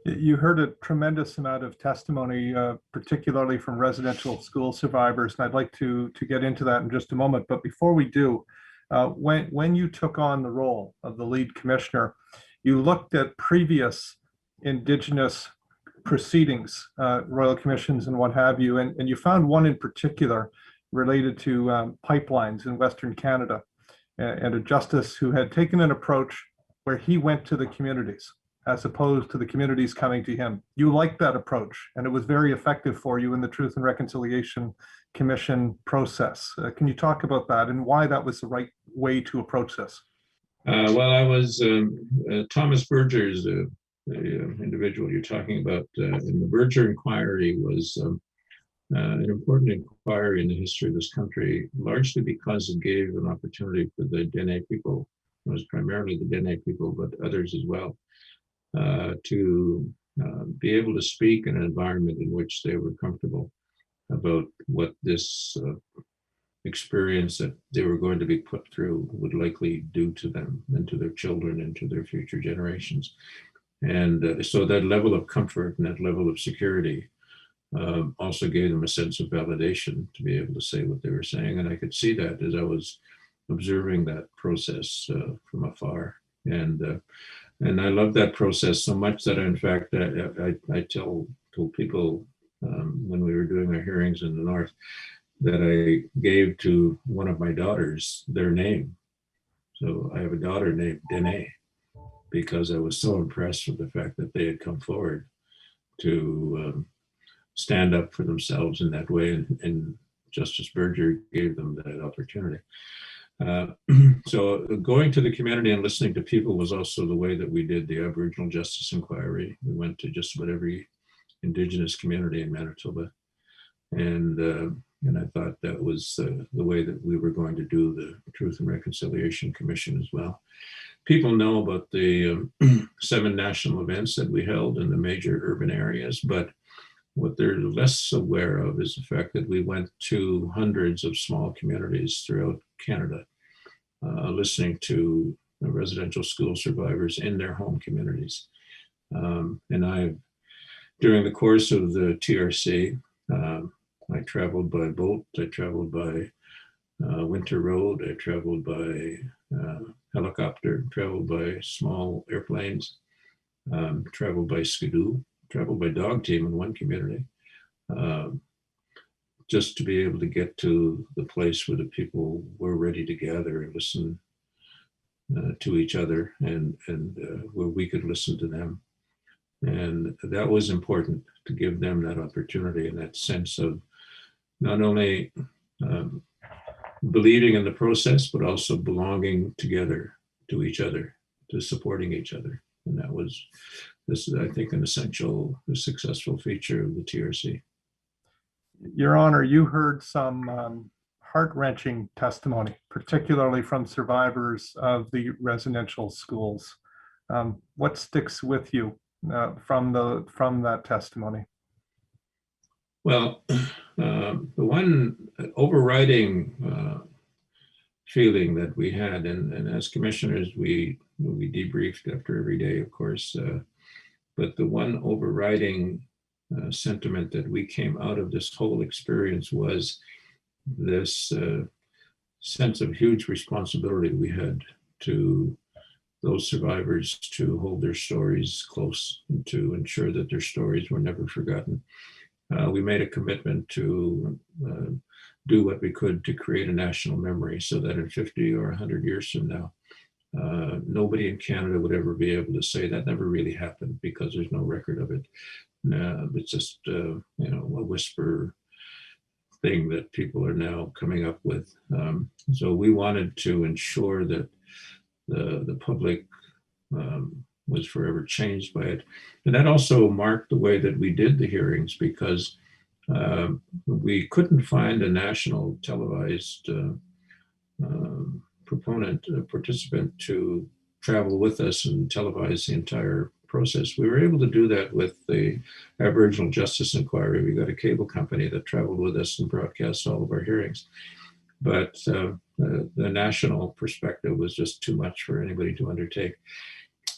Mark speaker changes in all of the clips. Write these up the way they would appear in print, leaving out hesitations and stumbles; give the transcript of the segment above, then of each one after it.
Speaker 1: You heard a tremendous amount of testimony, particularly from residential school survivors, and I'd like to get into that in just a moment. But before we do, when you took on the role of the lead commissioner, you looked at previous Indigenous proceedings, royal commissions and what have you, and you found one in particular related to pipelines in Western Canada, and a justice who had taken an approach where he went to the communities as opposed to the communities coming to him. You liked that approach, and it was very effective for you in the Truth and Reconciliation Commission process. Can you talk about that and why that was the right way to approach this?
Speaker 2: Well, I was Thomas Berger's the individual you're talking about, and the Berger inquiry was an important inquiry in the history of this country, largely because it gave an opportunity for the Dene people, it was primarily the Dene people, but others as well, to be able to speak in an environment in which they were comfortable about what this experience that they were going to be put through would likely do to them and to their children and to their future generations. And so that level of comfort and that level of security also gave them a sense of validation to be able to say what they were saying. And I could see that as I was observing that process from afar. And I love that process so much that, in fact, I told people when we were doing our hearings in the North that I gave to one of my daughters their name. So I have a daughter named Dene, because I was so impressed with the fact that they had come forward to stand up for themselves in that way, and Justice Berger gave them that opportunity. So going to the community and listening to people was also the way that we did the Aboriginal Justice Inquiry. We went to just about every Indigenous community in Manitoba, and I thought that was the way that we were going to do the Truth and Reconciliation Commission as well. People know about the 7 national events that we held in the major urban areas, but what they're less aware of is the fact that we went to hundreds of small communities throughout Canada, listening to residential school survivors in their home communities. And during the course of the TRC, I traveled by boat, I traveled by winter road, I traveled by helicopter, traveled by small airplanes, traveled by skidoo, traveled by dog team in one community, just to be able to get to the place where the people were ready to gather and listen to each other, and where we could listen to them. And that was important, to give them that opportunity and that sense of not only believing in the process, but also belonging together to each other, to supporting each other. And this is, I think, an essential, successful feature of the TRC.
Speaker 1: Your Honor, you heard some heart-wrenching testimony, particularly from survivors of the residential schools. What sticks with you from that testimony?
Speaker 2: Well, the one overriding feeling that we had, and as commissioners, we debriefed after every day, of course, but the one overriding sentiment that we came out of this whole experience was this sense of huge responsibility we had to those survivors, to hold their stories close and to ensure that their stories were never forgotten. We made a commitment to do what we could to create a national memory, so that in 50 or 100 years from now, nobody in Canada would ever be able to say that never really happened, because there's no record of it. It's just a whisper thing that people are now coming up with. So we wanted to ensure that the public was forever changed by it. And that also marked the way that we did the hearings, because we couldn't find a national televised participant to travel with us and televise the entire process. We were able to do that with the Aboriginal Justice Inquiry. We got a cable company that traveled with us and broadcast all of our hearings. But the national perspective was just too much for anybody to undertake.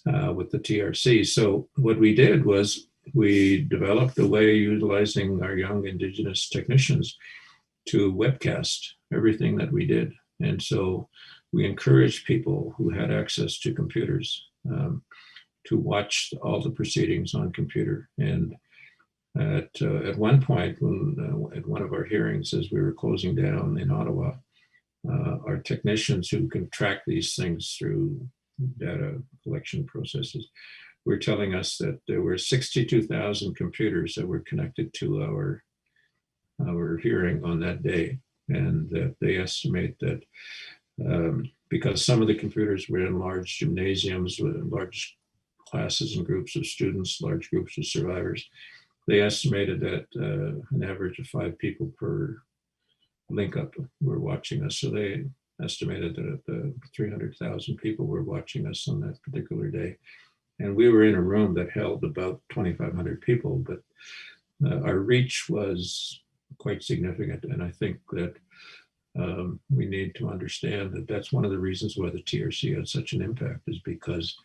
Speaker 2: with the TRC. So what we did was we developed a way utilizing our young Indigenous technicians to webcast everything that we did. And so we encouraged people who had access to computers to watch all the proceedings on computer. And at one point, when at one of our hearings, as we were closing down in Ottawa, our technicians who can track these things through data collection processes were telling us that there were 62,000 computers that were connected to our hearing on that day, and that they estimate that because some of the computers were in large gymnasiums with large classes and groups of students, large groups of survivors, they estimated that an average of 5 people per link up were watching us. So they estimated that 300,000 people were watching us on that particular day. And we were in a room that held about 2,500 people, but our reach was quite significant. And I think that we need to understand that that's one of the reasons why the TRC had such an impact, is because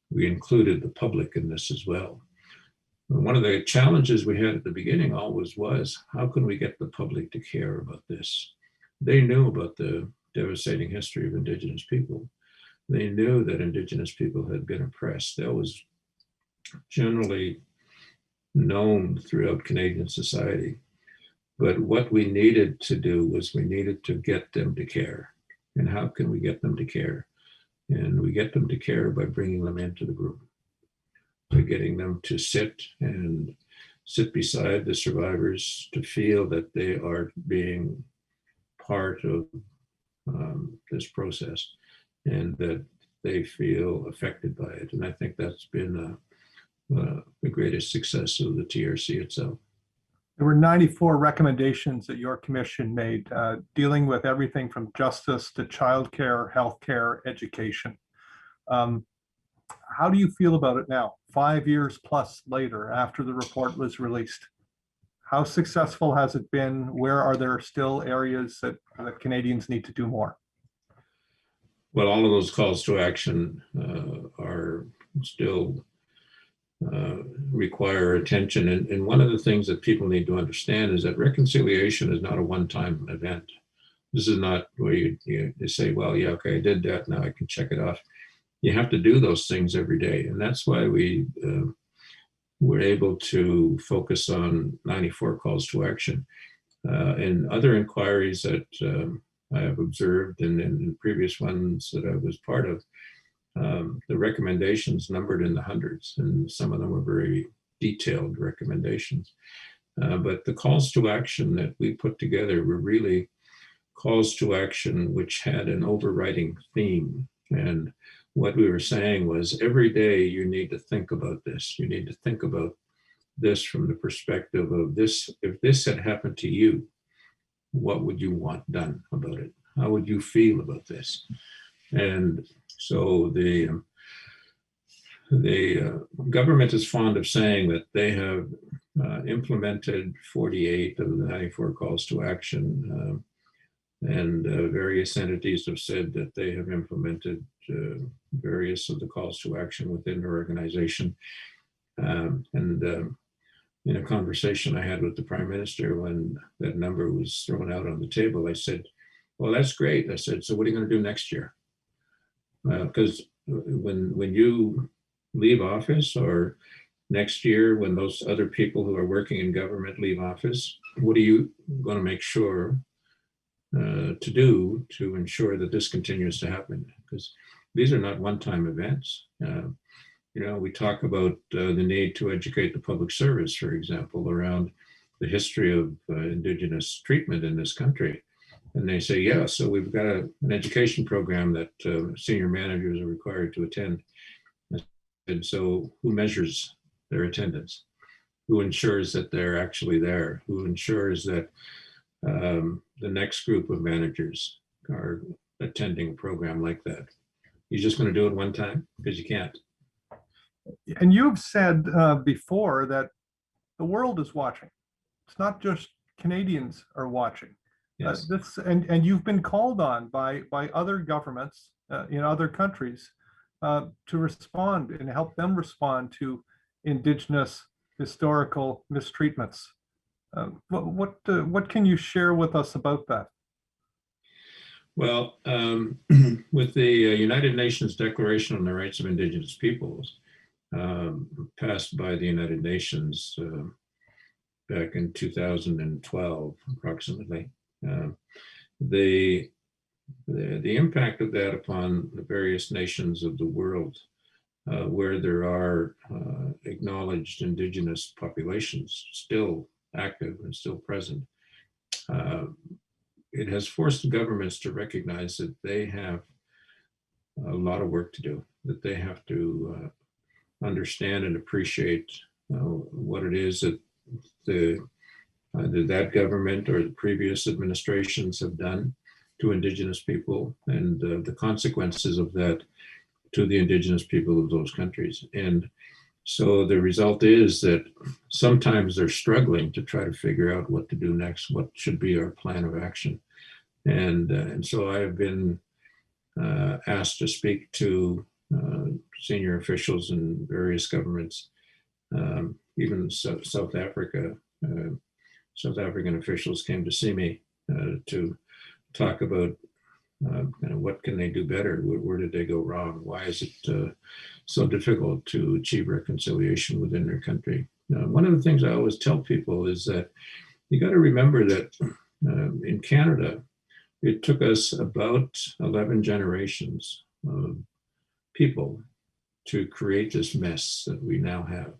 Speaker 2: we included the public in this as well. And one of the challenges we had at the beginning always was, how can we get the public to care about this? They knew about the devastating history of Indigenous people. They knew that Indigenous people had been oppressed. That was generally known throughout Canadian society. But what we needed to do was we needed to get them to care. And how can we get them to care? And we get them to care by bringing them into the group, by getting them to sit beside the survivors, to feel that they are being part of this process and that they feel affected by it. And I think that's been the greatest success of the TRC itself.
Speaker 1: There were 94 recommendations that your commission made, dealing with everything from justice to childcare, healthcare, education. How do you feel about it now, 5 years plus later, after the report was released? How successful has it been? Where are there still areas that Canadians need to do more?
Speaker 2: Well, all of those calls to action are still require attention. And one of the things that people need to understand is that reconciliation is not a one-time event. This is not where you say, well, yeah, okay, I did that, now I can check it off. You have to do those things every day. And that's why we were able to focus on 94 calls to action. And other inquiries that I have observed and in previous ones that I was part of, the recommendations numbered in the hundreds, and some of them were very detailed recommendations. But the calls to action that we put together were really calls to action which had an overriding theme. And what we were saying was, every day you need to think about this. You need to think about this from the perspective of this. If this had happened to you, what would you want done about it? How would you feel about this? And so the government is fond of saying that they have implemented 48 of the 94 calls to action, and various entities have said that they have implemented various of the calls to action within their organization. In a conversation I had with the Prime Minister when that number was thrown out on the table, I said, well, that's great. I said, so what are you going to do next year? Because when you leave office, or next year when those other people who are working in government leave office, what are you going to make sure to do to ensure that this continues to happen? Because these are not one-time events. We talk about the need to educate the public service, for example, around the history of Indigenous treatment in this country. And they say, yeah, so we've got an education program that senior managers are required to attend. And so who measures their attendance? Who ensures that they're actually there? Who ensures that the next group of managers are attending a program like that? You're just going to do it one time? Because you can't.
Speaker 1: And you've said before that the world is watching. It's not just Canadians are watching.
Speaker 2: Yes.
Speaker 1: And you've been called on by other governments in other countries to respond and help them respond to Indigenous historical mistreatments. What can you share with us about that?
Speaker 2: Well, with the United Nations Declaration on the Rights of Indigenous Peoples, passed by the United Nations back in 2012, approximately, the impact of that upon the various nations of the world where there are acknowledged Indigenous populations still active and still present, it has forced governments to recognize that they have a lot of work to do, that they have to understand and appreciate what it is that either that government or the previous administrations have done to Indigenous people, and the consequences of that to the Indigenous people of those countries. And so the result is that sometimes they're struggling to try to figure out what to do next, what should be our plan of action. And so I have been asked to speak to senior officials in various governments, even South Africa. South African officials came to see me to talk about what can they do better? Where did they go wrong? Why is it so difficult to achieve reconciliation within their country? One of the things I always tell people is that you got to remember that in Canada, it took us about 11 generations of people to create this mess that we now have,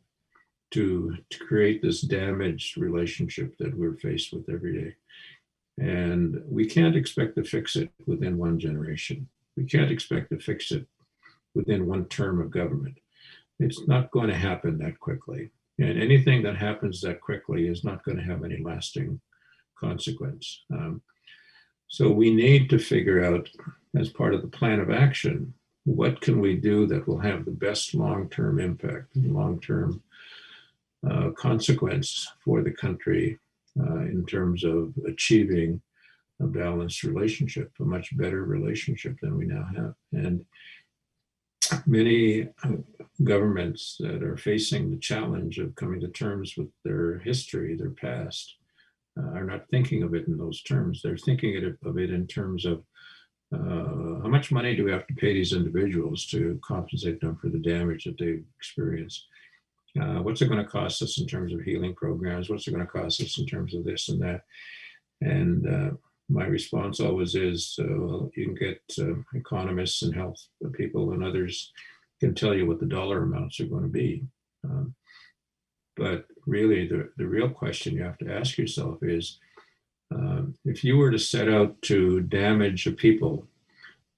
Speaker 2: to create this damaged relationship that we're faced with every day. And we can't expect to fix it within one generation. We can't expect to fix it within one term of government. It's not going to happen that quickly. And anything that happens that quickly is not going to have any lasting consequence. So we need to figure out, as part of the plan of action, what can we do that will have the best long-term impact and long-term consequence for the country in terms of achieving a balanced relationship, a much better relationship than we now have. And many governments that are facing the challenge of coming to terms with their history, their past, are not thinking of it in those terms. They're thinking of it in terms of how much money do we have to pay these individuals to compensate them for the damage that they've experienced? What's it going to cost us in terms of healing programs? What's it going to cost us in terms of this and that? And my response always is, well, you can get economists and health people and others can tell you what the dollar amounts are going to be. But really, the real question you have to ask yourself is, if you were to set out to damage a people,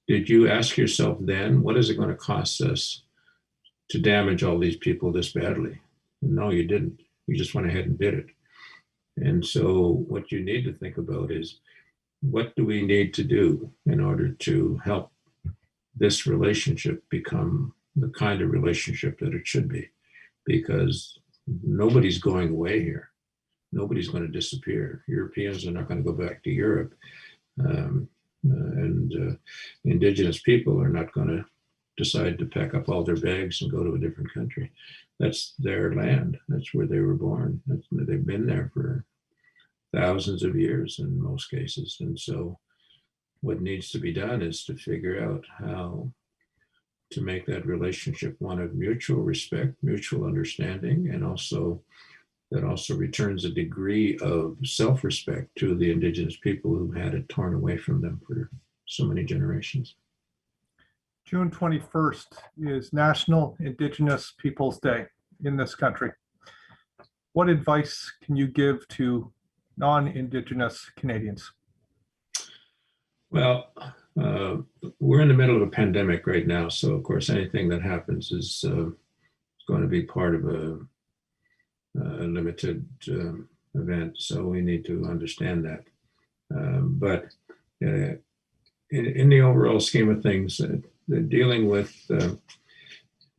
Speaker 2: did you ask yourself then, what is it going to cost us to damage all these people this badly? No, you didn't. You just went ahead and did it. And so what you need to think about is, what do we need to do in order to help this relationship become the kind of relationship that it should be? Because nobody's going away here. Nobody's going to disappear. Europeans are not going to go back to Europe. Indigenous people are not going to decide to pack up all their bags and go to a different country. That's their land. That's where they were born. They've been there for thousands of years in most cases. And so what needs to be done is to figure out how to make that relationship one of mutual respect, mutual understanding, and also that also returns a degree of self-respect to the Indigenous people who had it torn away from them for so many generations.
Speaker 1: June 21st is National Indigenous Peoples Day in this country. What advice can you give to non-Indigenous Canadians?
Speaker 2: Well, we're in the middle of a pandemic right now, so of course anything that happens is going to be part of a limited event, so we need to understand that. But in the overall scheme of things, dealing with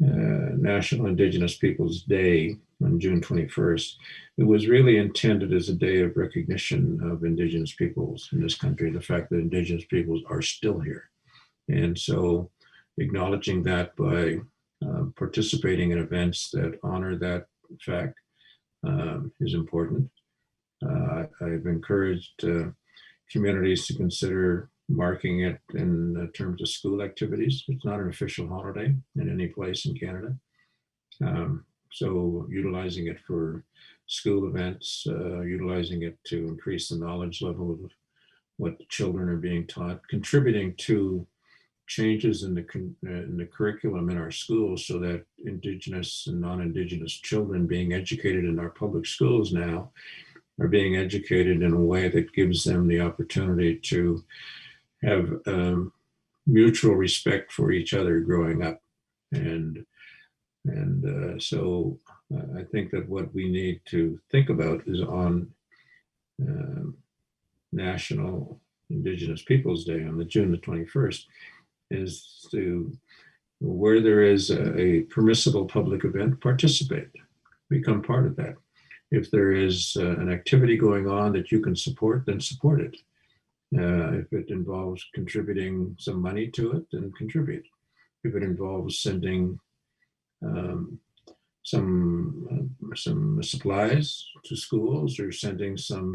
Speaker 2: National Indigenous Peoples Day on June 21st, it was really intended as a day of recognition of Indigenous peoples in this country, the fact that Indigenous peoples are still here. And so acknowledging that by participating in events that honor that fact is important. I've encouraged communities to consider marking it in terms of school activities. It's not an official holiday in any place in Canada. So utilizing it for school events, utilizing it to increase the knowledge level of what children are being taught, contributing to changes in the curriculum in our schools so that Indigenous and non-Indigenous children being educated in our public schools now are being educated in a way that gives them the opportunity to have mutual respect for each other growing up. So I think that what we need to think about is on National Indigenous Peoples Day on June the 21st, is to, where there is a permissible public event, participate, become part of that. If there is an activity going on that you can support, then support it. If it involves contributing some money to it, then contribute. If it involves sending some supplies to schools or sending some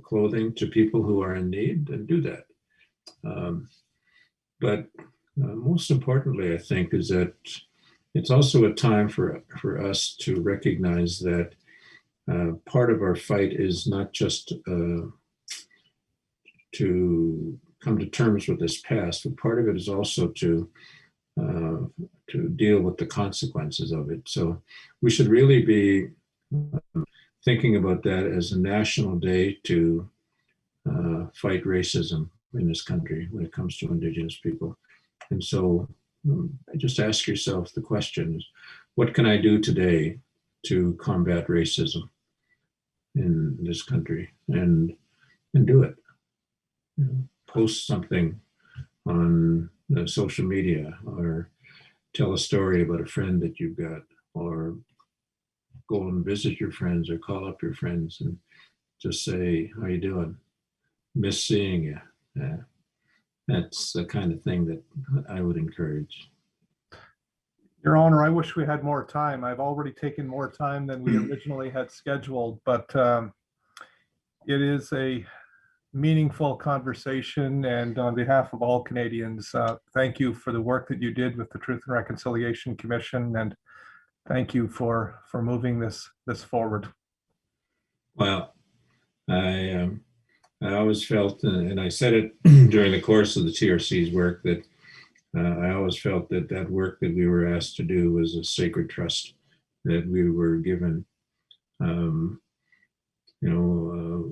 Speaker 2: clothing to people who are in need, then do that. But most importantly, I think, is that it's also a time for us to recognize that part of our fight is not just to come to terms with this past, but part of it is also to deal with the consequences of it. So we should really be thinking about that as a national day to fight racism in this country when it comes to Indigenous people. And so just ask yourself the question, what can I do today to combat racism in this country? And do it. You know, post something on social media, or tell a story about a friend that you've got, or go and visit your friends, or call up your friends and just say, how you doing? Miss seeing you. That's the kind of thing that I would encourage.
Speaker 1: Your Honor, I wish we had more time. I've already taken more time than we originally had scheduled, but it is a meaningful conversation. And on behalf of all Canadians, thank you for the work that you did with the Truth and Reconciliation Commission, and thank you for moving this forward.
Speaker 2: Well, I always felt, and I said it during the course of the TRC's work, that I always felt that work that we were asked to do was a sacred trust that we were given.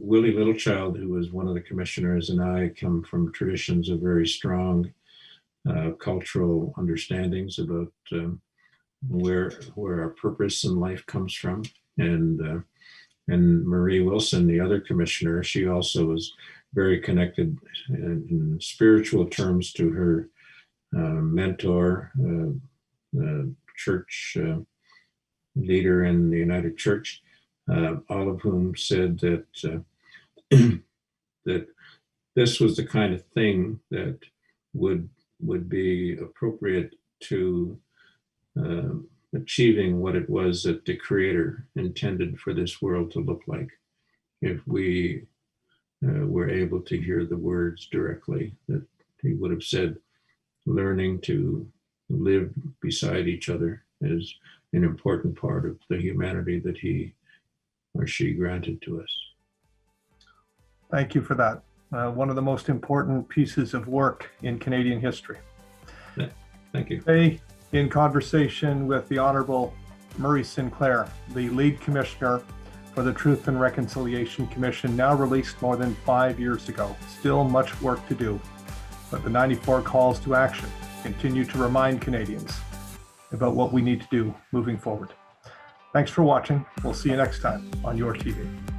Speaker 2: Willie Littlechild, who was one of the commissioners, and I come from traditions of very strong cultural understandings about where our purpose in life comes from. And Marie Wilson, the other commissioner, she also was very connected in spiritual terms to her mentor, church leader in the United Church, all of whom said that that this was the kind of thing that would be appropriate to achieving what it was that the Creator intended for this world to look like, if we were able to hear the words directly that he would have said. Learning to live beside each other is an important part of the humanity that he or she granted to us.
Speaker 1: Thank you for that. One of the most important pieces of work in Canadian history.
Speaker 2: Thank you.
Speaker 1: Today, in conversation with the Honorable Murray Sinclair, the lead commissioner for the Truth and Reconciliation Commission, now released more than 5 years ago. Still much work to do, but the 94 calls to action continue to remind Canadians about what we need to do moving forward. Thanks for watching. We'll see you next time on YourTV.